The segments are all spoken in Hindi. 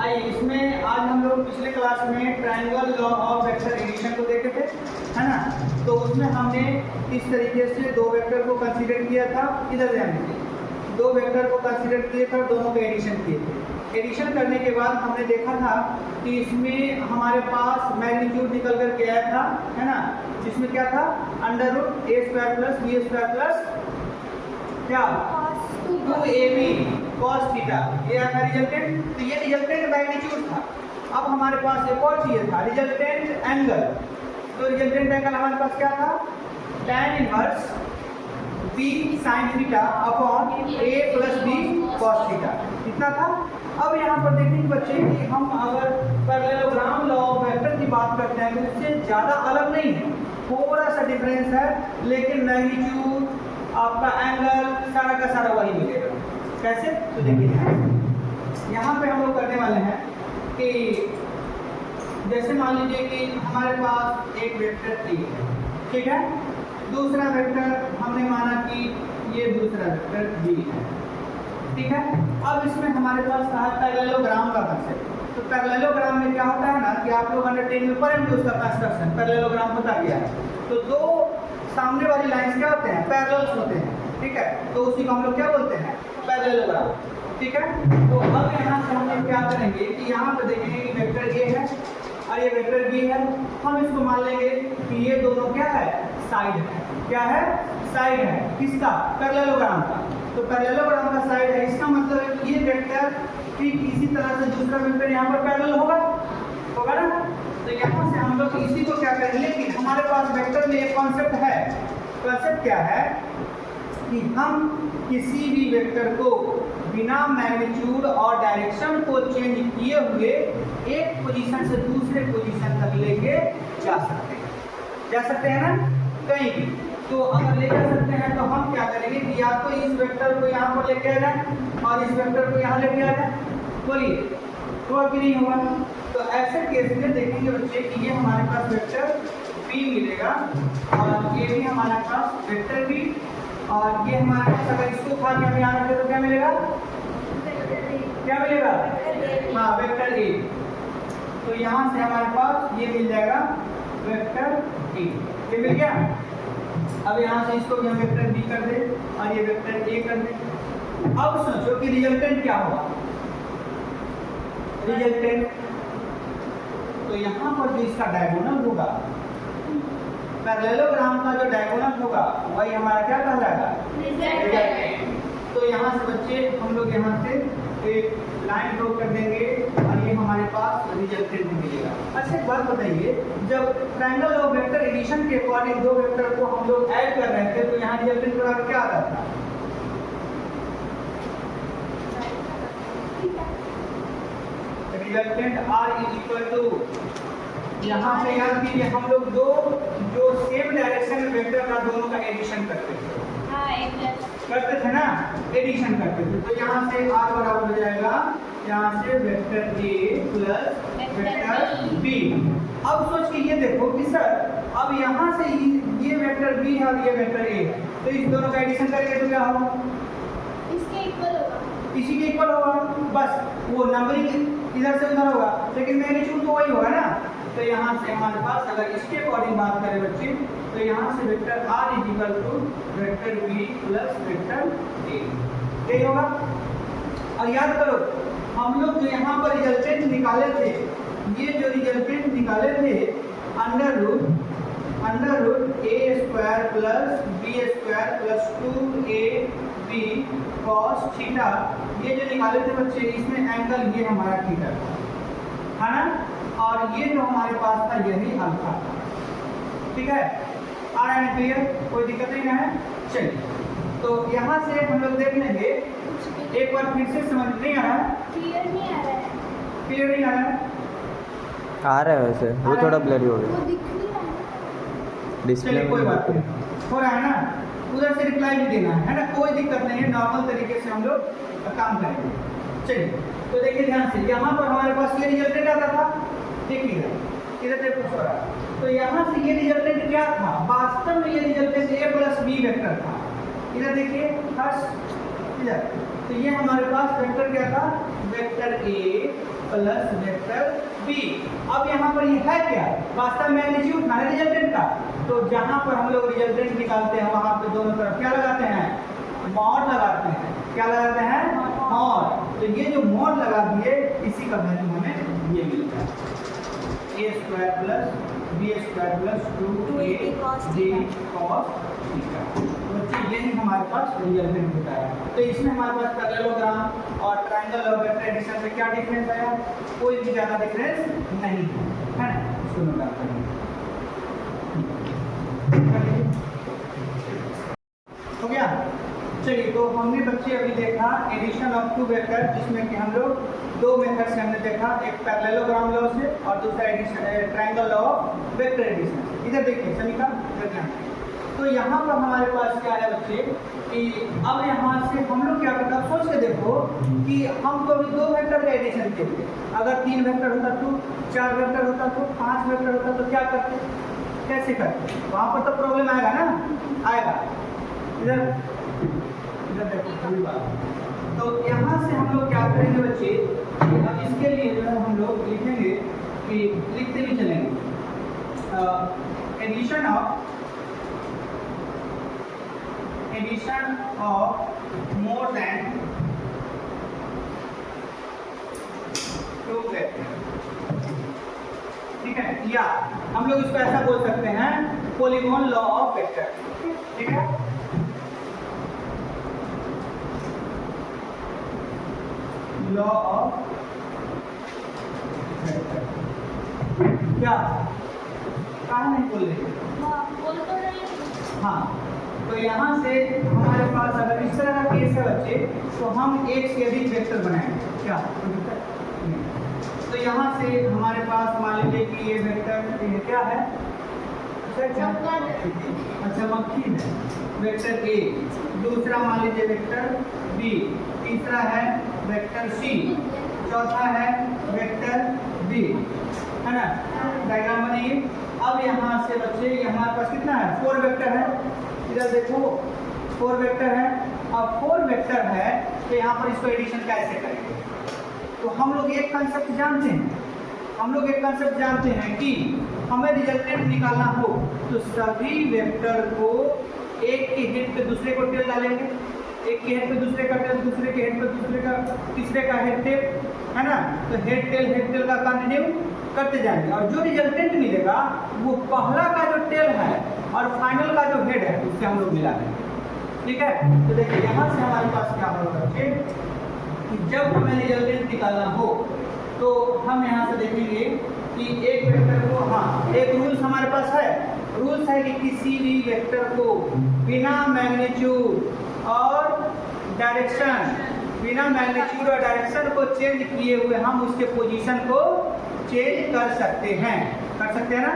आइए इसमें आज हम लोग पिछले क्लास में triangle law of vector addition को देखे थे, है ना। तो उसमें हमने इस तरीके से दो वेक्टर को कंसीडर किया था, इधर ध्यान दीजिए, दो वेक्टर को कंसीडर किए थे और दोनों को एडिशन किए थे। एडिशन करने के बाद हमने देखा था कि इसमें हमारे पास मैग्नीट्यूड निकल कर के आया था, है ना। जिसमें क्या था, √a² + b² प्लस क्या 2ab cos थीटा, ये था रिजल्टेंट। तो ये रिजल्टेंट मैग्नीट्यूड था। अब हमारे पास एक और चीज था, रिजल्टेंट एंगल। तो रिजल्टेंट एंगल हमारे पास क्या था, tan inverse b sin theta upon a + b cos theta, इतना था। अब यहाँ पर देखेंगे बच्चे कि हम अगर पैरेललोग्राम लॉ ऑफ वेक्टर की बात करते हैं तो इससे ज़्यादा अलग नहीं है, थोड़ा सा डिफरेंस है, लेकिन मैग्नीट्यूड आपका एंगल सारा का सारा वही मिलेगा। कैसे, तो देखिए यहाँ पे हम लोग करने वाले हैं कि जैसे मान लीजिए कि हमारे पास एक वेक्टर A है, ठीक है। दूसरा वेक्टर हमने माना कि ये दूसरा वेक्टर B है, ठीक है। अब इसमें हमारे पास था पैरेललोग्राम का कंसेप्ट। तो पैरेललोग्राम में क्या होता है ना कि आप लोग अंडरस्टैंड में पढ़ेंगे उसका कंस्ट्रक्शन। पैरेललोग्राम होता क्या है, तो दो सामने वाली लाइंस क्या होते हैं, पैरेलल्स होते हैं, ठीक है। तो उसी को हम लोग क्या बोलते हैं, पैरेललोग्राम, ठीक है। तो अब यहाँ से हम लोग क्या करेंगे कि यहाँ पे देखेंगे कि वेक्टर A है और ये वेक्टर B है। हम इसको मान लेंगे कि ये दोनों क्या है, साइड है। क्या है, साइड है, किसका, पैरेललोग्राम का। तो पैरेललोग्राम का साइड है, इसका मतलब है कि ये वेक्टर ठीक इसी तरह से दूसरा वेक्टर यहाँ पर पैरेलल होगा ना। तो यहाँ से हम लोग इसी को क्या करेंगे, लेकिन हमारे पास वेक्टर में एक कॉन्सेप्ट है। कॉन्सेप्ट क्या है कि हम किसी भी वेक्टर को बिना मैग्नीट्यूड और डायरेक्शन को चेंज किए हुए एक पोजीशन से दूसरे पोजीशन तक लेके जा सकते हैं ना, कहीं भी। तो अगर ले जा सकते हैं तो हम क्या करेंगे कि या तो इस वेक्टर को यहाँ पर लेके आ जाए और इस वेक्टर को यहाँ लेके आ जाए। बोलिए, हुआ कि नहीं हुआ। तो ऐसे केस में देखेंगे बच्चे कि ये हमारे पास वेक्टर B मिलेगा और ये भी हमारे पास वेक्टर B, और ये हमारे पास अगर इसको उठा के हम यहाँ रखें तो क्या मिलेगा, क्या मिलेगा, हाँ वेक्टर A। तो यहाँ से हमारे पास ये मिल जाएगा वेक्टर A, ये मिल गया। अब यहाँ से इसको भी हम वेक्टर B कर दे और ये वेक्टर A कर दे। अब सोचो कि रिजल्टेंट क्या होगा, रिजल्टेंट तो यहाँ पर जो इसका डायगोनल होगा, पैरेललोग्राम का जो डायगोनल होगा वही हमारा क्या कहलाएगा, रिजल्टेंट। तो यहाँ से बच्चे हम लोग यहाँ से एक लाइन ड्रॉ कर देंगे और ये हमारे पास रिजल्टेंट मिलेगा। अच्छा एक बात बताइए, जब ट्रायंगल ऑफ वेक्टर एडिशन के अकॉर्डिंग दो वेक्टर को हम लोग ऐड कर रहे थे तो यहाँ रिजल्टेंट बराबर क्या आता था, रिजल्टेंट R = यहाँ पे याद कीजिए हम लोग दो जो सेम डायरेक्शन में वेक्टर का दोनों का एडिशन करते थे ना, एडिशन करते थे। तो यहाँ से R बराबर हो जाएगा यहाँ से vector A plus vector B। अब सोच के ये देखो कि सर अब यहाँ से ये वेक्टर B है और ये वेक्टर A है, तो इस दोनों का एडिशन करेंगे तो क्या होगा, इसके इक्वल होगा, इसी के इक्वल होगा। बस वो नंबरिंग इधर से उधर होगा, लेकिन मैग्नीट्यूड तो वही होगा ना। तो यहाँ से हमारे पास अगर इसके अकॉर्डिंग बात करें बच्चे तो यहाँ से vector R = vector B plus vector A, यही होगा। और याद करो हम लोग जो यहाँ पर रिजल्टेंट निकाले थे, ये जो रिजल्टेंट निकाले थे √a² plus b² plus 2ab cos theta, ये जो निकाले थे बच्चे इसमें एंगल ये हमारा थीटा था ना, और ये जो हमारे पास था यही अल्फा था, ठीक है। आ रहा है क्लियर, कोई दिक्कत नहीं है। चलिए तो यहाँ से हम लोग देख लेंगे एक बार फिर से, समझ नहीं आ रहा है, क्लियर नहीं आ रहा है, क्लियर नहीं आ रहा है, आ रहा है वैसे वो थोड़ा ब्लरी हो गया डिस्प्ले में, कोई बात नहीं, हो रहा है ना। उधर से रिप्लाई भी देना है ना, कोई दिक्कत नहीं है, नॉर्मल तरीके से हम लोग काम करेंगे। चलिए तो देखिए ध्यान से, यहाँ पर हमारे पास ये रिजल्टेंट आता था, देखिए इधर से कुछ हो रहा है। तो यहाँ से ये रिजल्टेंट क्या था, वास्तव में ये resultant A plus B vector था। इधर देखिए फर्स्ट इधर, तो ये हमारे पास वेक्टर क्या था, vector A plus vector B. अब यहाँ पर ये है क्या, वास्तव में मैग्नीट्यूड था रिजल्टेंट का, तो जहाँ पर हम लोग रिजल्टेंट निकालते हैं वहाँ पे दोनों तरफ क्या लगाते हैं, मॉड लगाते हैं। क्या लगाते हैं, मॉड। तो ये जो मॉड लगा दिए इसी का वैल्यू हमें ये मिलता है, a square plus b square plus 2a d cos theta. तो बच्चे यही हमारे पास रिजल्टेंट होता है। तो इसमें हमारे पास पैरेललोग्राम और ट्रायंगल और वेक्टर एडिशन में क्या डिफरेंस आया, कोई भी ज़्यादा डिफरेंस नहीं है ना। इसको नोट डाउन करेंगे। हो गया। चलिए, तो हमने बच्चे अभी देखा एडिशन ऑफ टू वेक्टर, जिसमें कि हम लोग दो मेथड से हमने देखा, एक पैरेललोग्राम लॉ से और दूसरा addition triangle law of vector addition. इधर देखिए समीका, तो यहाँ पर हमारे पास क्या है बच्चे कि अब यहाँ से हम लोग क्या करते हैं, सोच के देखो कि हमको अभी दो वेक्टर का एडिशन के लिए, अगर 3 वेक्टर होता तो, 4 वेक्टर होता तो, 5 वेक्टर होता तो क्या करते, कैसे करते, वहाँ पर तो प्रॉब्लम आएगा ना, आएगा। इधर देखो अभी बात। तो यहाँ से हम लोग क्या करेंगे बच्चे, अब इसके लिए जो है हम लोग लिखेंगे कि लिखते भी चलेंगे addition of more than 2 vector, ठीक है, या हम लोग इसको ऐसा बोल सकते हैं पॉलीगॉन लॉ ऑफ वेक्टर, ठीक है। लॉ ऑफ वेक्टर क्या, कहाँ नहीं बोल रहे, हाँ। तो यहाँ से हमारे पास अगर इस तरह का केस है बच्चे, तो हम एक से अधिक वेक्टर बनाएंगे, क्या कोई दिक्कत नहीं। तो यहाँ से हमारे पास मान लीजिए कि ये वेक्टर ये क्या है, अच्छा मक्खी है, वेक्टर ए, दूसरा मान लीजिए वेक्टर बी, तीसरा है वेक्टर सी, चौथा है वेक्टर डी, है ना। डायग्राम बनाइए। अब यहाँ से बच्चे हमारे पास कितना है, 4 वेक्टर है, इधर देखो 4 वेक्टर है। अब 4 वेक्टर है तो यहाँ पर इसको एडिशन कैसे करेंगे, तो हम लोग एक कंसेप्ट जानते हैं, हम लोग एक कंसेप्ट जानते हैं कि हमें रिजल्टेंट निकालना हो तो सभी वेक्टर को एक के हेड पे दूसरे को टेल डालेंगे, एक के हेड पे दूसरे का टेल, दूसरे के हेड पे दूसरे का, तीसरे का हेड टेल, है ना। तो हेड टेल का कंटिन्यू करते जाएंगे और जो रिजल्टेंट मिलेगा वो पहला का जो टेल है और फाइनल का जो हेड है उससे हम लोग मिला देंगे, ठीक है। तो देखिए यहाँ से हमारे पास क्या होगा कि जब हमें रिजल्टेंट निकालना हो तो हम यहाँ से देखेंगे कि एक वेक्टर को, हाँ एक रूल्स हमारे पास है, रूल्स है कि किसी भी वेक्टर को बिना मैग्नीट्यूड और डायरेक्शन, बिना मैग्नीट्यूड और डायरेक्शन को चेंज किए हुए हम उसके पोजीशन को चेंज कर सकते हैं ना।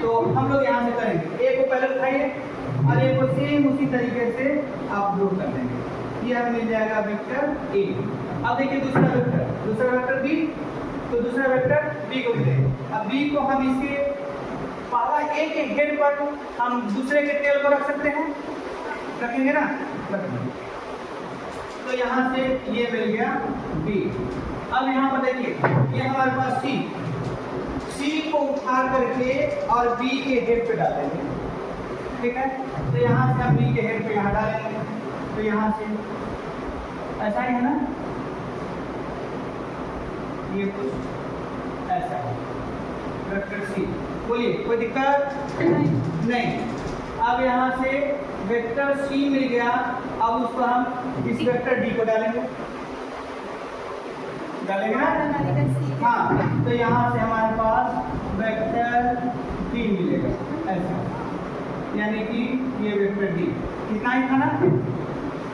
तो हम लोग यहाँ से करेंगे, ए को पहले उठाइए और ए को सेम उसी तरीके से आप ड्रॉ कर देंगे, ये हमें मिल जाएगा वेक्टर ए। अब देखिए दूसरा वेक्टर बी, तो दूसरा वेक्टर बी को मिलेगा। अब बी को हम इसके पहला ए के हेड पर हम दूसरे के टेल को रख सकते हैं, रखेंगे ना। तो यहाँ से ये मिल गया बी। अब यहाँ पर देखिए ये हमारे पास सी को उठा करके और बी के हेड पे डालेंगे, ठीक है। तो यहाँ से हम बी के हेड पे यहाँ डालेंगे, तो यहाँ से ऐसा ही है ना, ये कुछ ऐसा है वेक्टर सी। बोलिए कोई दिक्कत नहीं। अब यहाँ से वेक्टर सी मिल गया, अब उसको हम इस वेक्टर डी को डालेंगे ना, हाँ। तो यहाँ से हमारे पास वेक्टर डी मिलेगा ऐसा, यानी कि ये वेक्टर डी कितना ही था ना।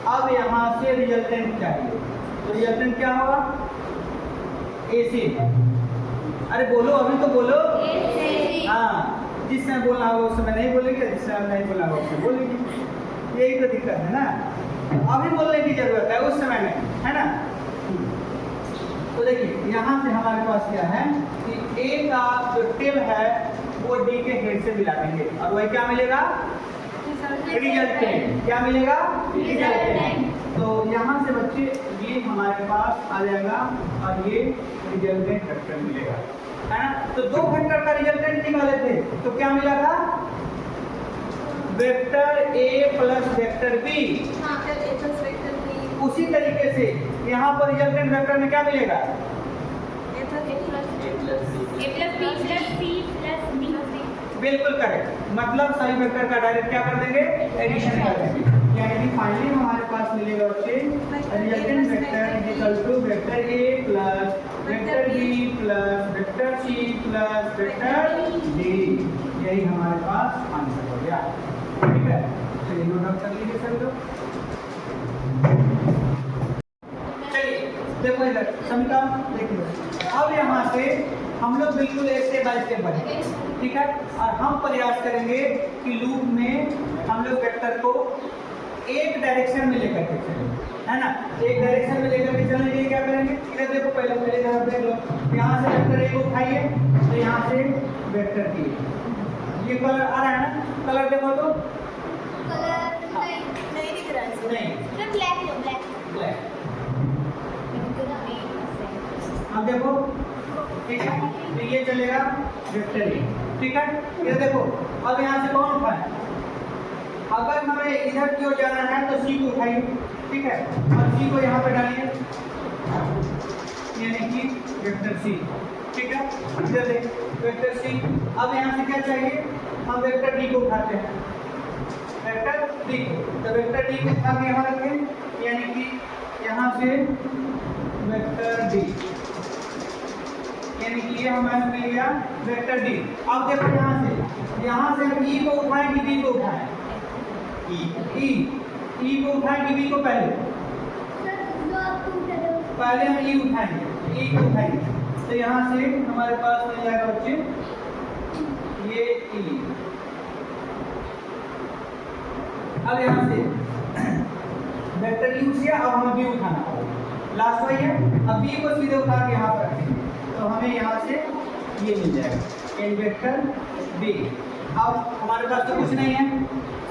अब यहाँ से रिजल्टेंट चाहिए, तो रिजल्टेंट क्या होगा, ए से, अरे बोलो अभी तो बोलो, हाँ जिस समय बोलना होगा उस समय नहीं बोलेंगे, जिस समय नहीं बोलना होगा उस समय बोलेंगे, यही तो दिक्कत है ना। अभी बोलने की जरूरत है, उस समय नहीं, है ना। तो देखिए यहाँ से हमारे पास क्या है कि ए का जो टेल है वो डी के हेड से मिला देंगे और वही क्या मिलेगा, रिजल्टेंट। क्या मिलेगा, रिजल्टेंट। तो यहाँ से बच्चे ये हमारे पास आ जाएगा और ये रिजल्टेंट वेक्टर मिलेगा, है ना। तो दो वेक्टर का रिजल्टेंट निकाले थे तो क्या मिला था, vector a plus vector b। उसी तरीके से यहाँ पर रिजल्टेंट वेक्टर में क्या मिलेगा, बिल्कुल करेक्ट। मतलब सभी वेक्टर का डायरेक्ट क्या कर देंगे, एडिशन कर देंगे। यानी कि फाइनली हमारे पास मिलेगा बच्चे resultant vector is equal to vector a plus vector b plus vector c plus vector d। यही हमारे पास आंसर हो गया, ठीक है। चलिए नोट डाउन कर लीजिए सभी लोग। चलिए देखो इधर समीकरण देखिए। अब यहाँ से हम लोग बिल्कुल स्टेप बाय स्टेप बढ़ेंगे, ठीक है। और हम प्रयास करेंगे कि लूप में हम लोग वेक्टर को एक डायरेक्शन में लेकर के चलें, है ना। एक डायरेक्शन में लेकर के चलने के लिए क्या करेंगे, इधर देखो, पहले तरफ देख लो। यहाँ से वेक्टर ए को उठाइए तो यहाँ से वेक्टर बी, ये कलर आ रहा है ना, कलर देखो तो नहीं दिख रहा है, नहीं, ब्लैक। अब देखो, ठीक है, तो ये चलेगा वेक्टर ए, ठीक है। ये देखो, अब यहाँ से कौन उठाए, अगर हमें इधर की ओर जाना है तो सी को उठाइए, ठीक है, और सी को यहाँ पे डालिए, यानी कि वेक्टर सी, ठीक है। इधर देखिए वेक्टर सी। अब यहाँ से क्या चाहिए, हम वेक्टर डी को उठाते हैं, वेक्टर डी को, तो वेक्टर डी को उठा के यहाँ रखें, यानी कि यहाँ से वेक्टर डी, यानी कि ये हमारे मिल गया वेक्टर डी। अब देखो यहाँ से हम ई को उठाएं कि बी को उठाएं, ई को उठाएं कि बी को, पहले हम ई उठाएंगे, ई को उठाएंगे तो यहाँ से हमारे पास मिल जाएगा बच्चे ये ई। अब यहाँ से वेक्टर ई उठ गया, अब हमें बी उठाना होगा, लास्ट वही है। अब बी को सीधे उठा के यहाँ पर रखेंगे तो हमें यहाँ से ये मिल जाएगा एन वेक्टर बी। अब हमारे पास तो कुछ नहीं है,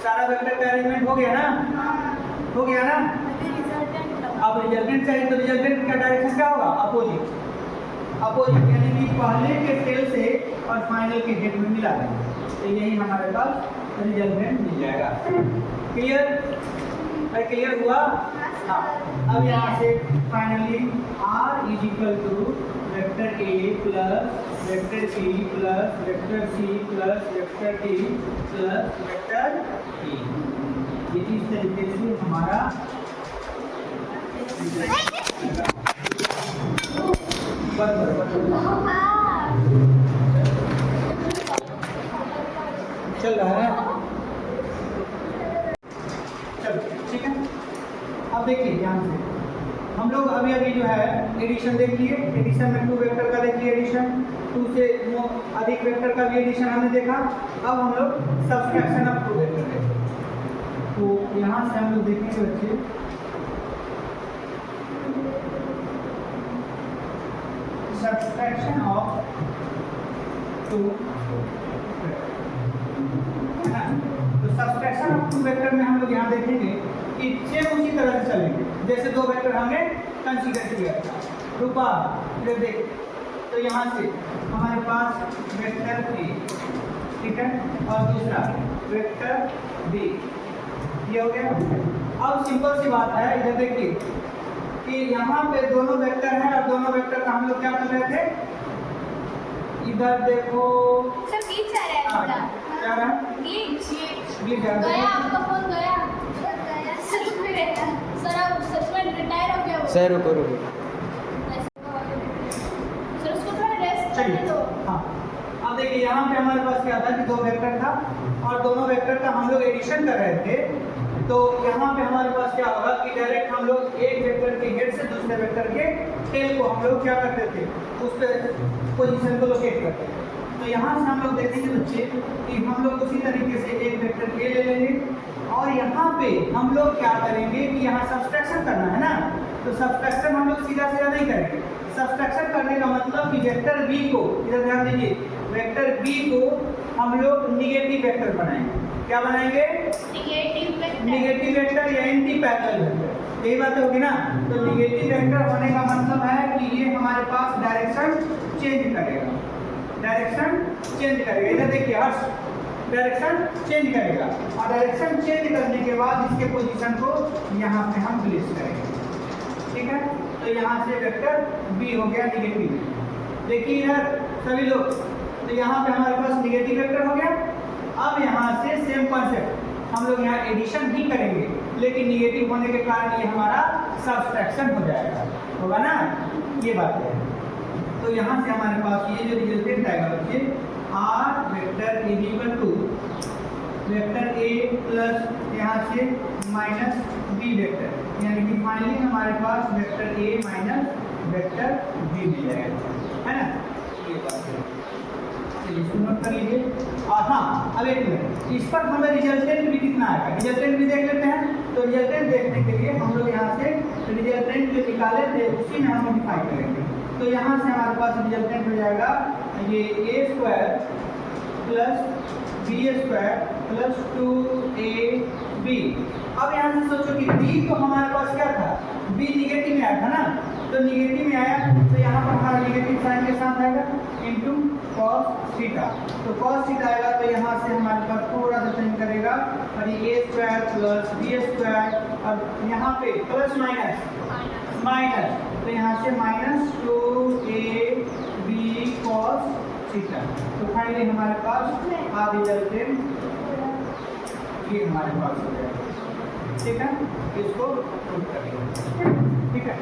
सारा वेक्टर का अरेंजमेंट हो गया ना, हो गया ना। अब रिजल्टेंट चाहिए तो रिजल्टेंट का डायरेक्शन क्या होगा, अपोजिट, अपोजिट, यानी कि पहले के टेल से और फाइनल के हेड में मिला देंगे तो यही हमारे पास रिजल्टेंट मिल जाएगा। क्लियर, क्लियर हुआ। हाँ, अब यहाँ से finally r is equal to vector a plus vector b plus vector c plus vector d plus vector e। ये इस तरीके से हमारा चल रहा है, चलो ठीक है। अब देखिए ध्यान से, हम लोग अभी जो है एडिशन देख लिए, एडिशन में 2 वेक्टर का देख लिए एडिशन, 2 से अधिक वेक्टर का भी एडिशन हमने देखा। अब हम लोग सब्सट्रैक्शन ऑफ 2 वेक्टर देखेंगे। तो यहाँ से हम लोग देखेंगे बच्चे सब्सट्रैक्शन ऑफ 2 है ना। तो सब्सट्रैक्शन ऑफ 2 वेक्टर में हम लोग यहाँ देखेंगे कि सेम उसी तरह से चलेंगे जैसे 2 वेक्टर हमने कंसीडर किया था। रूपा इधर देख, तो यहाँ से हमारे पास वेक्टर ए, ठीक है, और दूसरा वेक्टर बी, ये हो गया। अब सिंपल सी बात है, इधर देखिए कि यहाँ पे दोनों वेक्टर हैं और दोनों वेक्टर का हम लोग क्या कर रहे थे, इधर देखो सर ग्लिच आ रहा है थोड़ा, क्या रहा, ग्लिच गया, आपका फोन गया सच में रहता सर, आप सच में रिटायर हो गया सर रुको सर, उसको थोड़ा रेस्ट करने चलिए। दो। हाँ, अब देखिए यहाँ पे हमारे पास क्या था कि 2 वेक्टर था और दोनों वेक्टर का हम लोग एडिशन कर रहे थे। तो यहाँ पे हमारे पास क्या होगा कि डायरेक्ट हम लोग एक वेक्टर के हेड से दूसरे वेक्टर के टेल को हम लोग क्या करते थे, उस पोजीशन को लोकेट करते थे। तो यहाँ से हम लोग देखेंगे बच्चे कि हम लोग उसी तरीके से एक वेक्टर ए ले लेंगे और यहाँ पे हम लोग क्या करेंगे कि यहाँ सब्सट्रैक्शन करना है ना, तो सब्सट्रैक्शन हम लोग सीधा सीधा नहीं करेंगे। सब्सट्रैक्शन करने का मतलब कि वेक्टर बी को, इधर ध्यान दीजिए, वेक्टर बी को हम लोग निगेटिव वेक्टर बनाएंगे। क्या बनाएंगे, नेगेटिव वेक्टर, निगेटिव वेक्टर या एंटी पैरेलल वेक्टर। यही बात होगी ना। तो निगेटिव वेक्टर होने का मतलब है कि ये हमारे पास डायरेक्शन चेंज करेगा, डायरेक्शन चेंज करेगा। इधर देखिए हर्ष, डायरेक्शन चेंज करेगा और डायरेक्शन चेंज करने के बाद इसके पोजीशन को यहाँ पे हम प्लेस करेंगे, ठीक है। तो यहाँ से वेक्टर बी हो गया निगेटिव। देखिए इधर सभी लोग, तो यहाँ पे हमारे पास निगेटिव वेक्टर हो गया। अब यहाँ से सेम कॉन्सेप्ट हम लोग यहाँ एडिशन भी करेंगे, लेकिन निगेटिव होने के कारण ये हमारा सब्सट्रैक्शन हो जाएगा, होगा ना, ये बात है। तो यहाँ से हमारे पास ये जो रिजल्टेंट आएगा बच्चे, R vector is equal to vector A plus यहाँ से माइनस बी वेक्टर, यानी कि फाइनली हमारे पास vector A minus vector B मिल जाएगा, है ना, ये बात है। चलिए इसको नोट कर लीजिए। और हाँ, अब एक मिनट, इस पर हमें रिजल्टेंट भी कितना आएगा, रिजल्टेंट भी देख लेते हैं। तो रिजल्टेंट देखने के लिए हम लोग यहाँ से रिजल्टेंट जो निकाले थे उसी में हम मॉडिफाई करेंगे। तो यहाँ से हमारे पास रिजल्टेंट हो जाएगा ये A square plus B square plus 2ab। अब यहाँ से सोचो कि बी तो हमारे पास क्या था, बी निगेटिव में आया था ना, तो निगेटिव में आया तो यहाँ पर हमारा निगेटिव साइन के साथ आएगा इनटू cos थीटा। तो cos थीटा आएगा तो यहाँ से हमारे पास थोड़ा सा चेंज करेगा और ये a square plus B square और यहाँ पे प्लस माइनस माइनस, तो यहाँ से माइनस 2ab cos थीटा। तो फाइनली हमारे पास आ रिजल्टेंट ये हमारे पास हो गया, ठीक है। इसको प्रूव करेंगे, ठीक है।